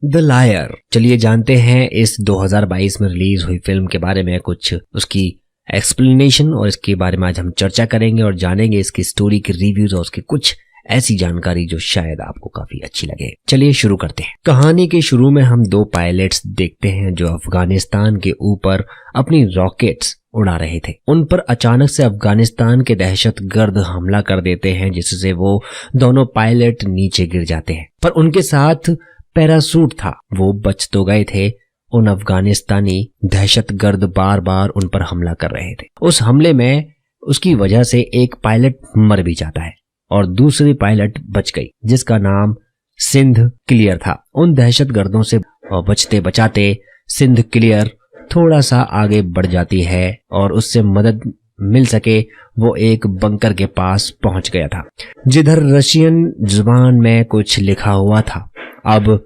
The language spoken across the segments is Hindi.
The lawyer. चलिए जानते हैं इस 2022 में रिलीज हुई फिल्म के बारे में, कुछ उसकी एक्सप्लेनेशन और इसके बारे में आज हम चर्चा करेंगे और जानेंगे इसकी स्टोरी के रिव्यूज और उसकी कुछ ऐसी जानकारी जो शायद आपको काफी अच्छी लगे। चलिए शुरू करते हैं। कहानी के शुरू में हम दो पायलट्स देखते हैं जो अफगानिस्तान के ऊपर अपनी रॉकेट्स उड़ा रहे थे। उन पर अचानक से अफगानिस्तान के दहशतगर्द हमला कर देते हैं, जिससे वो दोनों पायलट नीचे गिर जाते हैं। पर उनके साथ पैरासूट था, वो बच तो गए थे। उन अफगानिस्तानी दहशतगर्द बार बार उन पर हमला कर रहे थे। उस हमले में उसकी वजह से एक पायलट मर भी जाता है और दूसरी पायलट बच गई, जिसका नाम सिंध क्लियर था। उन दहशतगर्दों से बचते बचाते सिंध क्लियर थोड़ा सा आगे बढ़ जाती है और उससे मदद मिल सके वो एक बंकर के पास पहुंच गया था, जिधर रशियन जुबान में कुछ लिखा हुआ था। अब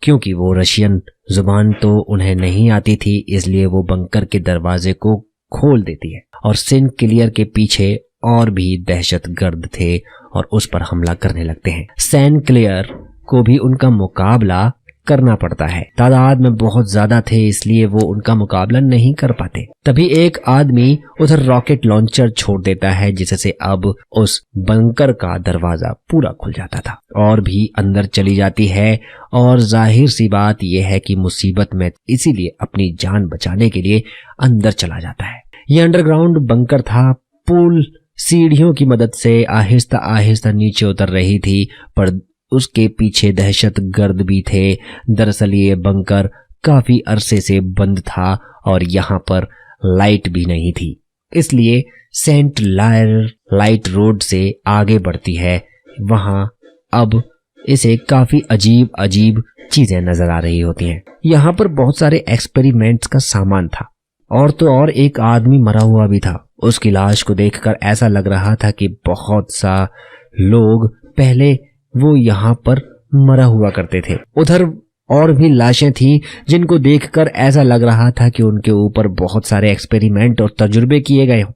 क्योंकि वो रशियन जुबान तो उन्हें नहीं आती थी, इसलिए वो बंकर के दरवाजे को खोल देती है और सिंध क्लियर के पीछे और भी दहशतगर्द थे और उस पर हमला करने लगते हैं। सैन क्लियर को भी उनका मुकाबला करना पड़ता है। तादाद में बहुत ज्यादा थे, इसलिए वो उनका मुकाबला नहीं कर पाते। तभी एक आदमी उधर रॉकेट लॉन्चर छोड़ देता है, जिससे अब उस बंकर का दरवाजा पूरा खुल जाता था और भी अंदर चली जाती है। और जाहिर सी बात यह है कि मुसीबत में इसीलिए अपनी जान बचाने के लिए अंदर चला जाता है। यह अंडरग्राउंड बंकर था। पुल सीढ़ियों की मदद से आहिस्ता आहिस्ता नीचे उतर रही थी, पर उसके पीछे दहशतगर्द भी थे। दरअसल ये बंकर काफी अरसे से बंद था और यहाँ पर लाइट भी नहीं थी, इसलिए सेंट लायर लाइट रोड से आगे बढ़ती है। वहां अब इसे काफी अजीब अजीब चीजें नजर आ रही होती हैं। यहाँ पर बहुत सारे एक्सपेरिमेंट्स का सामान था और तो और एक आदमी मरा हुआ भी था। उसकी लाश को देखकर ऐसा लग रहा था कि बहुत सा लोग पहले वो यहाँ पर मरा हुआ करते थे। उधर और भी लाशें थीं जिनको देखकर ऐसा लग रहा था कि उनके ऊपर बहुत सारे एक्सपेरिमेंट और तजुर्बे किए गए हों।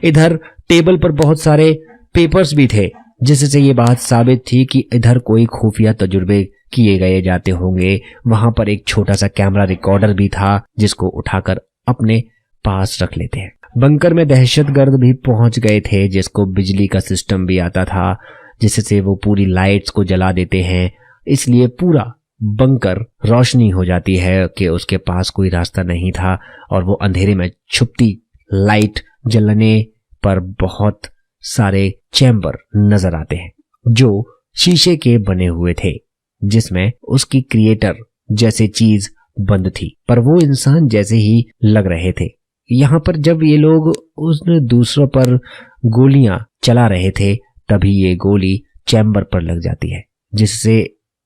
इधर टेबल पर बहुत सारे पेपर्स भी थे, जिससे ये बात साबित थी कि इधर कोई खुफिया तजुर्बे किए गए जाते होंगे। वहां पर एक छोटा सा कैमरा रिकॉर्डर भी था, जिसको उठाकर अपने पास रख लेते हैं। बंकर में दहशतगर्द भी पहुंच गए थे, जिसको बिजली का सिस्टम भी आता था, जिससे वो पूरी लाइट्स को जला देते हैं। इसलिए पूरा बंकर रोशनी हो जाती है कि उसके पास कोई रास्ता नहीं था और वो अंधेरे में छुपती लाइट जलने पर बहुत सारे चैम्बर नजर आते हैं जो शीशे के बने हुए थे, जिसमें उसकी क्रिएटर जैसे चीज बंद थी, पर वो इंसान जैसे ही लग रहे थे। यहाँ पर जब ये लोग उस दूसरों पर गोलियां चला रहे थे, तभी ये गोली चैम्बर पर लग जाती है, जिससे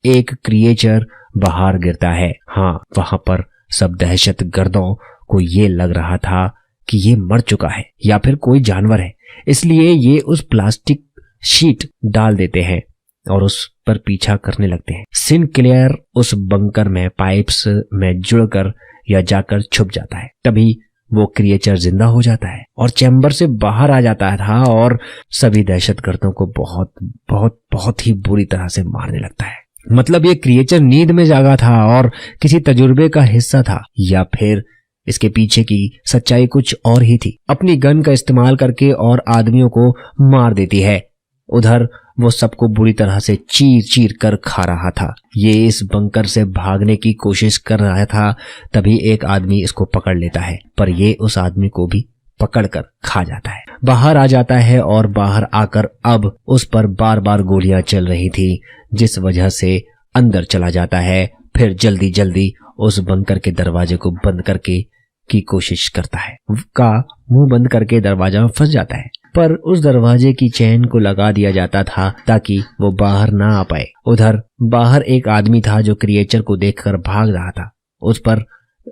एक क्रिएचर बाहर गिरता है। हाँ, वहां पर सब दहशतगर्दों को ये लग रहा था कि ये मर चुका है या फिर कोई जानवर है, इसलिए ये उस प्लास्टिक शीट डाल देते हैं और उस पर पीछा करने लगते हैं। सिंध क्लियर उस बंकर में पाइप्स में जुड़कर या जाकर छुप जाता है। तभी वो क्रिएचर जिंदा हो जाता है और चैम्बर से बाहर आ जाता था और सभी दहशतगर्दों को बहुत बहुत बहुत ही बुरी तरह से मारने लगता है। मतलब ये क्रिएचर नींद में जागा था और किसी तजुर्बे का हिस्सा था, या फिर इसके पीछे की सच्चाई कुछ और ही थी। अपनी गन का इस्तेमाल करके और आदमियों को मार देती है। उधर वो सबको बुरी तरह से चीर चीर कर खा रहा था। ये इस बंकर से भागने की कोशिश कर रहा था, तभी एक आदमी इसको पकड़ लेता है, पर ये उस आदमी को भी पकड़कर खा जाता है। बाहर आ जाता है और बाहर आकर अब उस पर बार बार गोलियां चल रही थी, जिस वजह से अंदर चला जाता है। फिर जल्दी जल्दी उस बंकर के दरवाजे को बंद करके की कोशिश करता है। का मुंह बंद करके दरवाजा में फंस जाता है, पर उस दरवाजे की चेन को लगा दिया जाता था ताकि वो बाहर ना आ पाए। उधर बाहर एक आदमी था जो क्रिएचर को देखकर भाग रहा था। उस पर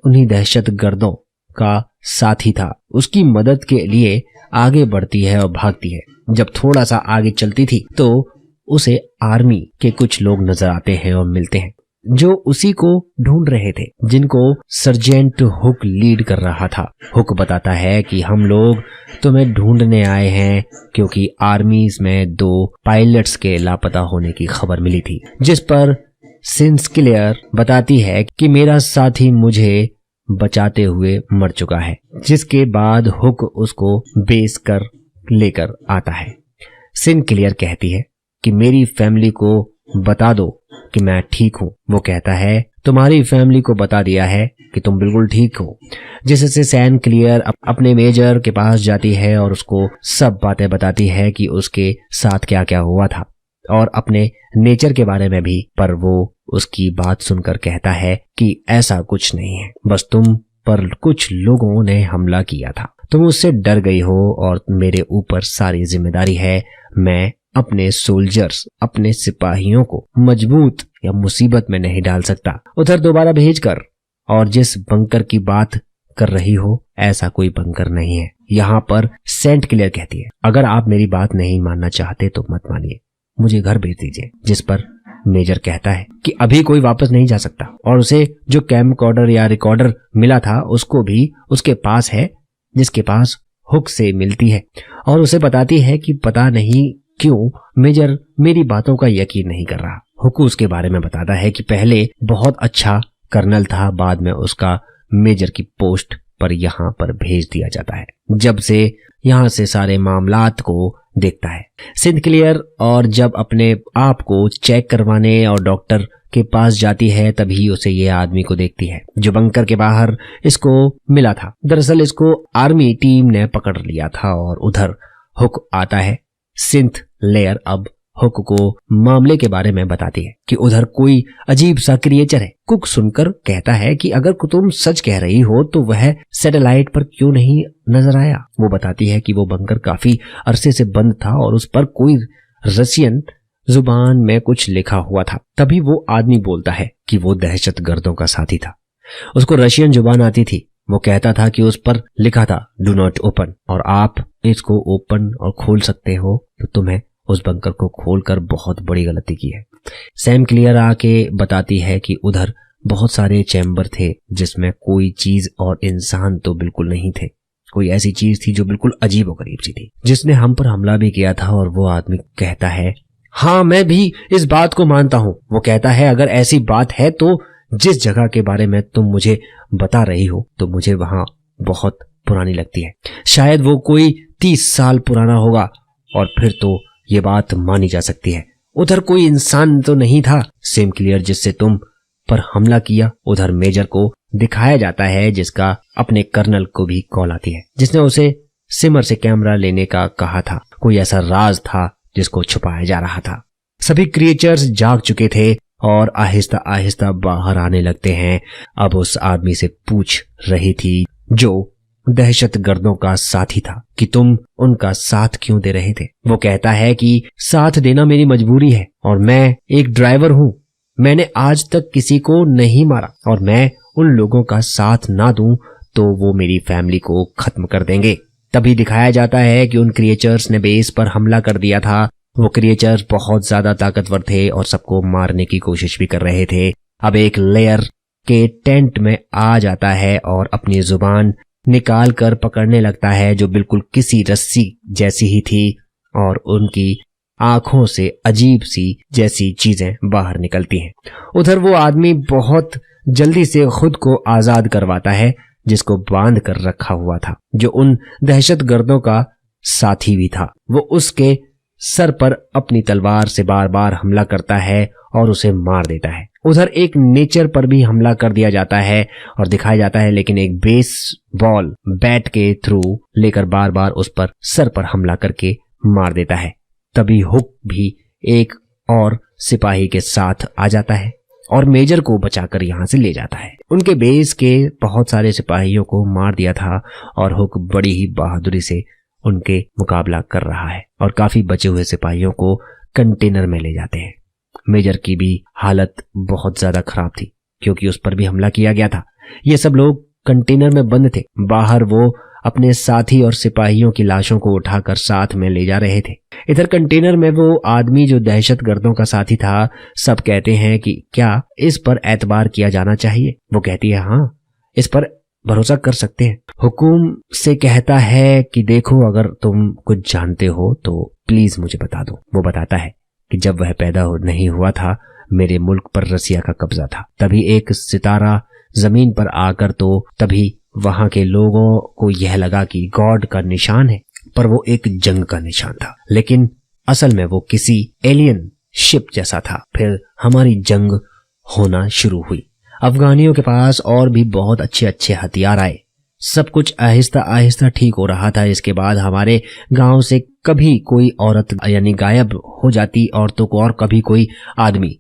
उन्हीं दहशतगर्दों का साथी था। उसकी मदद के लिए आगे बढ़ती है और भागती है। जब थोड़ा सा आगे चलती थी तो उसे आर्मी के कुछ लोग नजर आते हैं और मिलते हैं, जो उसी को ढूंढ रहे थे, जिनको सर्जेंट हुक लीड कर रहा था। हुक बताता है कि हम लोग तुम्हें ढूंढने आए हैं क्योंकि आर्मीज में 2 पायलट्स के लापता होने की खबर मिली थी, जिस पर सिंक्लेयर बताती है कि मेरा साथी मुझे बचाते हुए मर चुका है, जिसके बाद हुक उसको बेस कर लेकर आता है। सिंक्लेयर कहती है कि मेरी फैमिली को बता दो कि मैं ठीक हूं। वो कहता है तुम्हारी फैमिली को बता दिया है कि तुम बिल्कुल ठीक हो, जिससे सिंक्लेयर अपने मेजर के पास जाती है और उसको सब बातें बताती है कि उसके साथ क्या क्या हुआ था और अपने नेचर के बारे में भी। पर वो उसकी बात सुनकर कहता है कि ऐसा कुछ नहीं है, बस तुम पर कुछ लोगों ने हमला किया था, तुम उससे डर गई हो और मेरे ऊपर सारी जिम्मेदारी है। मैं अपने सोल्जर्स, अपने सिपाहियों को मजबूत या मुसीबत में नहीं डाल सकता उधर दोबारा भेजकर। और जिस बंकर की बात कर रही हो, ऐसा कोई बंकर नहीं है। यहाँ पर सेंट क्लेयर कहती है अगर आप मेरी बात नहीं मानना चाहते तो मत मानिए, मुझे घर भेज दीजिए। जिस पर मेजर कहता है कि अभी कोई वापस नहीं जा सकता और उसे जो कैमकॉर्डर या रिकॉर्डर मिला था उसको भी उसके पास है, जिसके पास हुक से मिलती है और उसे बताती है कि पता नहीं क्यों मेजर मेरी बातों का यकीन नहीं कर रहा। हुक उसके बारे में बताता है कि पहले बहुत अच्छा कर्नल था, बाद में उसका मेजर की पोस्ट पर यहाँ पर भेज दिया जाता है जब से यहाँ से सारे मामलात को देखता है सिंक्लेयर। और जब अपने आप को चेक करवाने और डॉक्टर के पास जाती है तभी उसे ये आदमी को देखती है जो बंकर के बाहर इसको मिला था। दरअसल इसको आर्मी टीम ने पकड़ लिया था और उधर हुक आता है। सिंक्लेयर अब हुक को मामले के बारे में बताती है कि उधर कोई अजीब सा क्रिएचर है। कुक सुनकर कहता है कि अगर तुम सच कह रही हो तो वह सैटेलाइट पर क्यों नहीं नजर आया। वो बताती है कि वो बंकर काफी अरसे से बंद था और उस पर कोई रशियन जुबान में कुछ लिखा हुआ था। तभी वो आदमी बोलता है कि वो दहशतगर्दों का साथी था, उसको रशियन जुबान आती थी। वो कहता था कि उस पर लिखा था डू नॉट ओपन, और आप इसको ओपन और खोल सकते हो तो तुम्हें उस बंकर को खोलकर बहुत बड़ी गलती की है। सिंक्लेयर आके बताती है कि उधर बहुत सारे चैम्बर थे जिसमें कोई चीज और इंसान तो बिल्कुल नहीं थे। कोई ऐसी चीज थी जो बिल्कुल अजीब और गरीब सी थी जिसने हम पर हमला भी किया था। और वो आदमी कहता है हाँ मैं भी इस बात को मानता हूं। वो कहता है अगर ऐसी बात है तो जिस जगह के बारे में तुम मुझे बता रही हो तो मुझे वहां बहुत पुरानी लगती है, शायद वो कोई 30 साल पुराना होगा और फिर तो ये बात मानी जा सकती है। उधर कोई इंसान तो नहीं था सिंक्लेयर जिससे तुम पर हमला किया। उधर मेजर को दिखाया जाता है जिसका अपने कर्नल को भी कॉल आती है, जिसने उसे सिमर से कैमरा लेने का कहा था। कोई ऐसा राज था जिसको छुपाया जा रहा था। सभी क्रिएचर्स जाग चुके थे और आहिस्ता आहिस्ता बाहर आने लगते हैं। अब उस आदमी से पूछ रही थी जो दहशतगर्दों का साथी था कि तुम उनका साथ क्यों दे रहे थे। वो कहता है कि साथ देना मेरी मजबूरी है और मैं एक ड्राइवर हूं। मैंने आज तक किसी को नहीं मारा और मैं उन लोगों का साथ ना दूं तो वो मेरी फैमिली को खत्म कर देंगे। तभी दिखाया जाता है कि उन क्रिएचर्स ने बेस पर हमला कर दिया था। वो क्रिएचर्स बहुत ज्यादा ताकतवर थे और सबको मारने की कोशिश भी कर रहे थे। अब एक लेयर के टेंट में आ जाता है और अपनी जुबान निकाल कर पकड़ने लगता है जो बिल्कुल किसी रस्सी जैसी ही थी और उनकी आंखों से अजीब सी जैसी चीजें बाहर निकलती हैं। उधर वो आदमी बहुत जल्दी से खुद को आजाद करवाता है जिसको बांध कर रखा हुआ था, जो उन दहशतगर्दों का साथी भी था। वो उसके सर पर अपनी तलवार से बार बार हमला करता है और उसे मार देता है। उधर एक नेचर पर भी हमला कर दिया जाता है और दिखाया जाता है, लेकिन एक बेसबॉल बैट के थ्रू लेकर बार बार उस पर सर पर हमला करके मार देता है। तभी हुक भी एक और सिपाही के साथ आ जाता है और मेजर को बचाकर यहाँ से ले जाता है। उनके बेस के बहुत सारे सिपाहियों को मार दिया था और हुक बड़ी ही बहादुरी से उनके मुकाबला कर रहा है और काफी बचे हुए सिपाहियों को कंटेनर में ले जाते हैं। मेजर की भी हालत बहुत ज्यादा खराब थी क्योंकि उस पर भी हमला किया गया था। ये सब लोग कंटेनर में बंद थे। बाहर वो अपने साथी और सिपाहियों की लाशों को उठाकर साथ में ले जा रहे थे। इधर कंटेनर में वो आदमी जो दहशतगर्दों का साथी था, सब कहते हैं कि क्या इस पर एतबार किया जाना चाहिए। वो कहती है हाँ, इस पर भरोसा कर सकते हैं। हुकुम से कहता है कि देखो अगर तुम कुछ जानते हो तो प्लीज मुझे बता दो। वो बताता है कि जब वह पैदा नहीं हुआ था मेरे मुल्क पर रसिया का कब्जा था। तभी एक सितारा जमीन पर आकर तो तभी वहां के लोगों को यह लगा कि गॉड का निशान है, पर वो एक जंग का निशान था। लेकिन असल में वो किसी एलियन शिप जैसा था। फिर हमारी जंग होना शुरू हुई। अफगानियों के पास और भी बहुत अच्छे अच्छे हथियार आए। सब कुछ आहिस्ता आहिस्ता ठीक हो रहा था। इसके बाद हमारे गांव से कभी कोई औरत यानी गायब हो जाती औरतों को, और कभी कोई आदमी।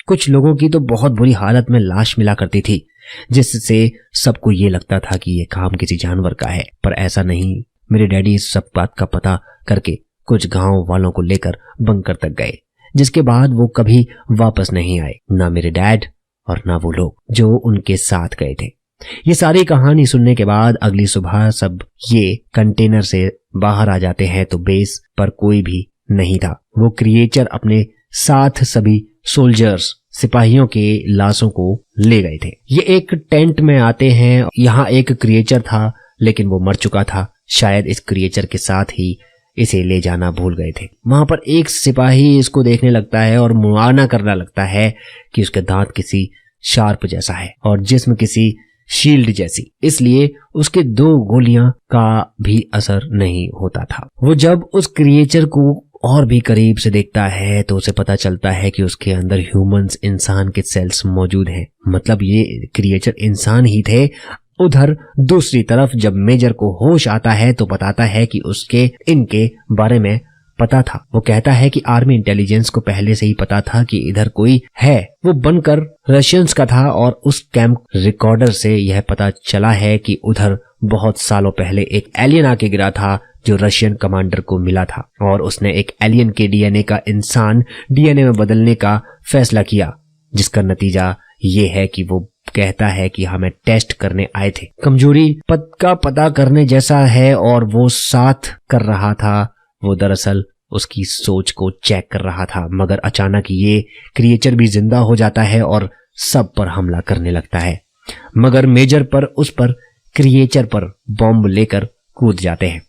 कुछ लोगों की तो बहुत बुरी हालत में लाश मिला करती थी, जिससे सबको ये लगता था कि ये काम किसी जानवर का है, पर ऐसा नहीं। मेरे डैडी इस सब बात का पता करके कुछ गांव वालों को लेकर बंकर तक गए, जिसके बाद वो कभी वापस नहीं आए, ना मेरे डैड और ना वो लोग जो उनके साथ गए थे। ये सारी कहानी सुनने के बाद अगली सुबह सब ये कंटेनर से बाहर आ जाते हैं तो बेस पर कोई भी नहीं था। वो क्रिएचर अपने साथ सभी सोल्जर्स सिपाहियों के लाशों को ले गए थे। ये एक टेंट में आते हैं। यहाँ एक क्रिएचर था लेकिन वो मर चुका था। शायद इस क्रिएचर के साथ ही इसे ले जाना भूल गए थे। वहां पर एक सिपाही इसको देखने लगता है और मुआयना करने लगता है कि उसके दांत किसी शार्प जैसा है और जिस्म किसी शील्ड जैसी, इसलिए उसके 2 गोलियां का भी असर नहीं होता था। वो जब उस क्रिएचर को और भी करीब से देखता है तो उसे पता चलता है कि उसके अंदर ह्यूमंस इंसान के सेल्स मौजूद हैं। मतलब ये क्रिएचर इंसान ही थे। उधर दूसरी तरफ जब मेजर को होश आता है तो बताता है कि उसके इनके बारे में पता था। वो कहता है कि आर्मी इंटेलिजेंस को पहले से ही पता था कि इधर कोई है। वो बनकर रशियंस का था और उस कैंप रिकॉर्डर से यह पता चला है कि उधर बहुत सालों पहले एक एलियन आके गिरा था जो रशियन कमांडर को मिला था और उसने एक एलियन के डीएनए का इंसान डीएनए में बदलने का फैसला किया, जिसका नतीजा ये है कि वो कहता है कि हमें टेस्ट करने आए थे। कमजोरी पद का पता करने जैसा है और वो साथ कर रहा था। वो दरअसल उसकी सोच को चेक कर रहा था, मगर अचानक ये क्रिएचर भी जिंदा हो जाता है और सब पर हमला करने लगता है। मगर मेजर पर उस पर क्रिएचर पर बॉम्ब लेकर कूद जाते हैं,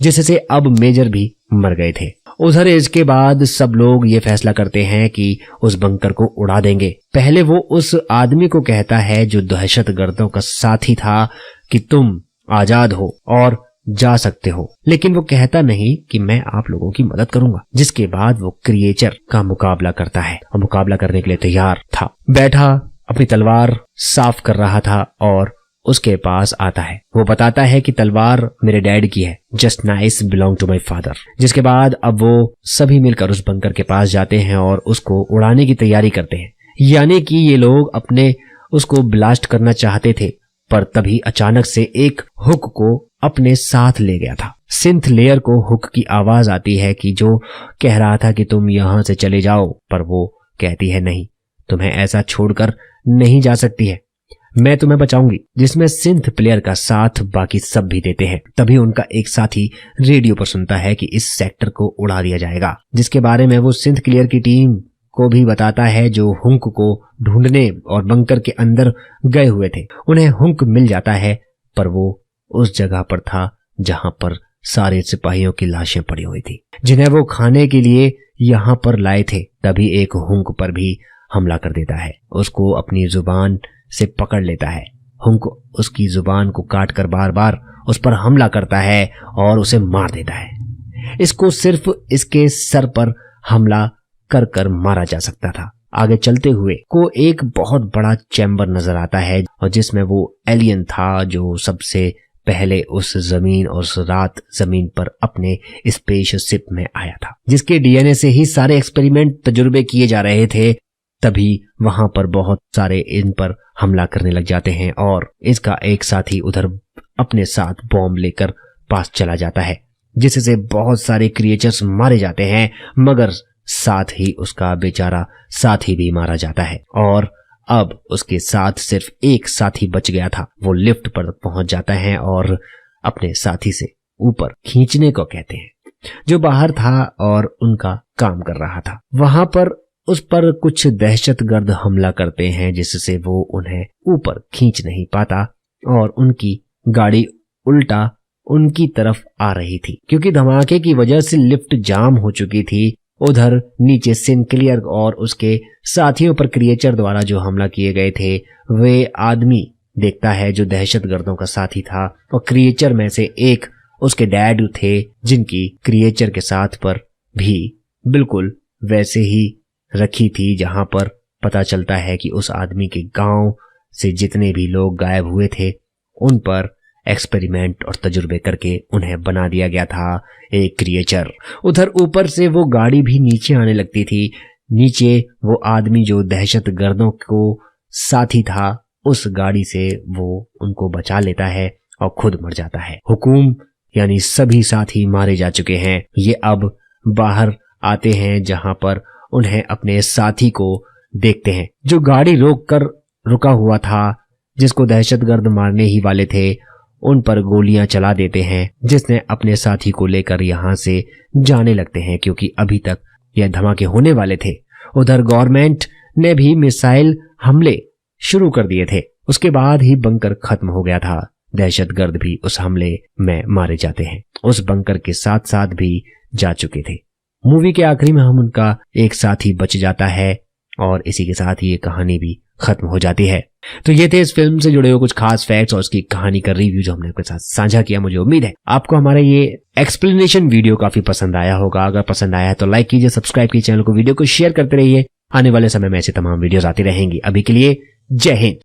जिससे अब मेजर भी मर गए थे। उधर इसके बाद सब लोग ये फैसला करते हैं कि उस बंकर को उड़ा देंगे। पहले वो उस आदमी को कहता है जो दहशतगर्दों का साथी था कि तुम आजाद हो और जा सकते हो, लेकिन वो कहता नहीं कि मैं आप लोगों की मदद करूंगा। जिसके बाद वो क्रिएचर का मुकाबला करता है और मुकाबला करने के लिए तैयार था। बैठा अपनी तलवार साफ कर रहा था और उसके पास आता है। वो बताता है कि तलवार मेरे डैड की है, just nice belong to my father. जिसके बाद अब वो सभी मिलकर उस बंकर के पास जाते हैं और उसको उड़ाने की तैयारी करते हैं। यानी कि ये लोग अपने उसको ब्लास्ट करना चाहते थे, पर तभी अचानक से एक हुक को अपने साथ ले गया था। सिंथ लेयर को हुक की आवाज आती है कि जो कह रहा था कि तुम यहां से चले जाओ, पर वो कहती है नहीं, तुम्हें ऐसा छोड़कर नहीं जा सकती है, मैं तुम्हें बचाऊंगी। जिसमें सिंथ प्लेयर का साथ बाकी सब भी देते हैं। तभी उनका एक साथी रेडियो पर सुनता है कि इस सेक्टर को उड़ा दिया जाएगा, जिसके बारे में वो सिंथ क्लियर की टीम को भी बताता है जो हुंक को ढूंढने और बंकर के अंदर गए हुए थे। उन्हें हुंक मिल जाता है, पर वो उस जगह पर था जहां पर सारे सिपाहियों की लाशें पड़ी हुई थी, जिन्हें वो खाने के लिए यहाँ पर लाए थे। तभी एक हुंक पर भी हमला कर देता है, उसको अपनी जुबान से पकड़ लेता है। हुंक उसकी जुबान को काटकर बार बार उस पर हमला करता है और उसे मार देता है। इसको सिर्फ इसके सर पर हमला कर कर मारा जा सकता था। आगे चलते हुए को एक बहुत बड़ा चैम्बर नजर आता है और जिसमें वो एलियन था जो सबसे पहले उस जमीन और उस रात जमीन पर अपने स्पेसशिप में आया था, जिसके डीएनए से ही सारे एक्सपेरिमेंट तजुर्बे किए जा रहे थे। तभी वहां पर बहुत सारे इन पर हमला करने लग जाते हैं और इसका एक साथी उधर अपने साथ बॉम्ब लेकर पास चला जाता है, जिससे बहुत सारे क्रिएचर्स मारे जाते हैं, मगर साथ ही उसका बेचारा साथी भी मारा जाता है। और अब उसके साथ सिर्फ एक साथी बच गया था। वो लिफ्ट पर पहुंच जाता है और अपने साथी से ऊपर खींचने को कहते हैं, जो बाहर था और उनका काम कर रहा था। वहां पर उस पर कुछ दहशतगर्द हमला करते हैं, जिससे वो उन्हें ऊपर खींच नहीं पाता और उनकी गाड़ी उल्टा उनकी तरफ आ रही थी। क्योंकि धमाके की वजह से लिफ्ट जाम हो चुकी थी, उधर नीचे सिनक्लियर और उसके साथियों पर क्रिएचर द्वारा जो हमला किए गए थे, वे आदमी देखता है जो दहशतगर्दों का साथी था, और क्रिएचर में से एक उसके डैड थे, जिनकी क्रिएचर के साथ पर भी बिल्कुल वैसे ही रखी थी, जहां पर पता चलता है कि उस आदमी के गांव से जितने भी लोग गायब हुए थे उन पर एक्सपेरिमेंट और तजुर्बे करके उन्हें बना दिया गया था एक क्रिएचर। उधर ऊपर से वो गाड़ी भी नीचे आने लगती थी। नीचे वो आदमी जो दहशतगर्दों को साथी था, उस गाड़ी से वो उनको बचा लेता है और खुद मर जाता है। हुकुम यानी सभी साथी मारे जा चुके हैं। ये अब बाहर आते हैं जहां पर उन्हें अपने साथी को देखते हैं जो गाड़ी रोक कर रुका हुआ था, जिसको दहशतगर्द मारने ही वाले थे। उन पर गोलियां चला देते हैं, जिसने अपने साथी को लेकर यहां से जाने लगते हैं क्योंकि अभी तक यह धमाके होने वाले थे। उधर गवर्नमेंट ने भी मिसाइल हमले शुरू कर दिए थे। उसके बाद ही बंकर खत्म हो गया था। दहशतगर्द भी उस हमले में मारे जाते हैं, उस बंकर के साथ साथ भी जा चुके थे। मूवी के आखिरी में हम उनका एक साथी बच जाता है और इसी के साथ ही ये कहानी भी खत्म हो जाती है। तो ये थे इस फिल्म से जुड़े हुए कुछ खास फैक्ट्स और उसकी कहानी का रिव्यू जो हमने आपके साथ साझा किया। मुझे उम्मीद है आपको हमारा ये एक्सप्लेनेशन वीडियो काफी पसंद आया होगा। अगर पसंद आया है तो लाइक कीजिए, सब्सक्राइब कीजिए चैनल को, वीडियो को शेयर करते रहिए। आने वाले समय में ऐसे तमाम वीडियोस आती रहेंगी। अभी के लिए जय हिंद।